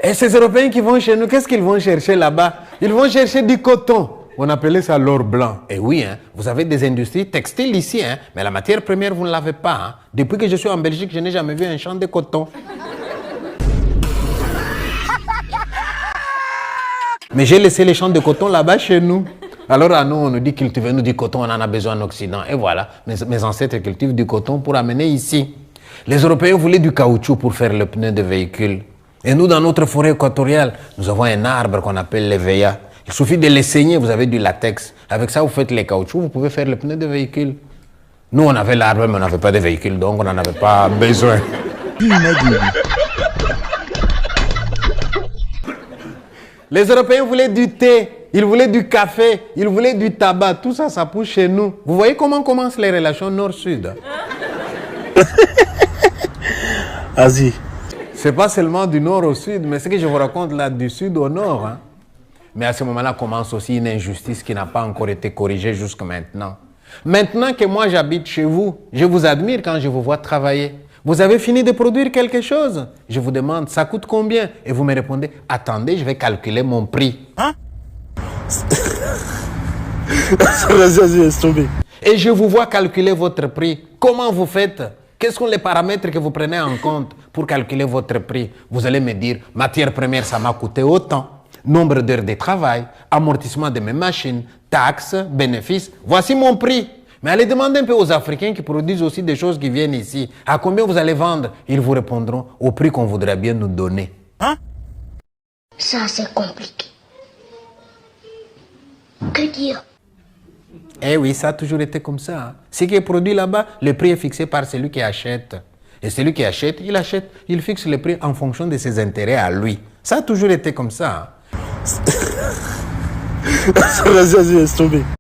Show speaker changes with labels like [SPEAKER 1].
[SPEAKER 1] Et ces Européens qui vont chez nous, qu'est-ce qu'ils vont chercher là-bas? Ils vont chercher du coton. On appelait ça l'or blanc. Et oui, hein, vous avez des industries textiles ici, hein, mais la matière première, vous ne l'avez pas. Hein. Depuis que je suis en Belgique, je n'ai jamais vu un champ de coton. Mais j'ai laissé les champs de coton là-bas chez nous. Alors à nous, on nous dit cultivez-nous du coton, on en a besoin en Occident. Et voilà, mes ancêtres cultivent du coton pour amener ici. Les Européens voulaient du caoutchouc pour faire le pneu de véhicule. Et nous, dans notre forêt équatoriale, nous avons un arbre qu'on appelle l'Éveilla. Il suffit de les saigner, vous avez du latex. Avec ça, vous faites les caoutchoucs, vous pouvez faire le pneu de véhicule. Nous, on avait l'arbre, mais on n'avait pas de véhicule, donc on n'en avait pas besoin. Les Européens voulaient du thé, ils voulaient du café, ils voulaient du tabac. Tout ça, ça pousse chez nous. Vous voyez comment commencent les relations nord-sud?
[SPEAKER 2] Vas-y.
[SPEAKER 1] C'est pas seulement du nord au sud, mais ce que je vous raconte là, du sud au nord. Hein. Mais à ce moment-là commence aussi une injustice qui n'a pas encore été corrigée jusqu'à maintenant. Maintenant que moi j'habite chez vous, je vous admire quand je vous vois travailler. Vous avez fini de produire quelque chose? Je vous demande, ça coûte combien? Et vous me répondez, attendez, je vais calculer mon prix.
[SPEAKER 2] Hein? Vas-y, laisse tomber.
[SPEAKER 1] Et je vous vois calculer votre prix. Comment vous faites? Quels sont les paramètres que vous prenez en compte pour calculer votre prix? Vous allez me dire, matière première, ça m'a coûté autant. Nombre d'heures de travail, amortissement de mes machines, taxes, bénéfices. Voici mon prix. Mais allez demander un peu aux Africains qui produisent aussi des choses qui viennent ici. À combien vous allez vendre? Ils vous répondront au prix qu'on voudrait bien nous donner.
[SPEAKER 2] Hein?
[SPEAKER 3] Ça, c'est compliqué. Que dire?
[SPEAKER 1] Eh oui, ça a toujours été comme ça. Hein. Ce qui est produit là-bas, le prix est fixé par celui qui achète. Et celui qui achète, il fixe le prix en fonction de ses intérêts à lui. Ça a toujours été comme ça. Hein.
[SPEAKER 2] Vas-y, laisse tomber.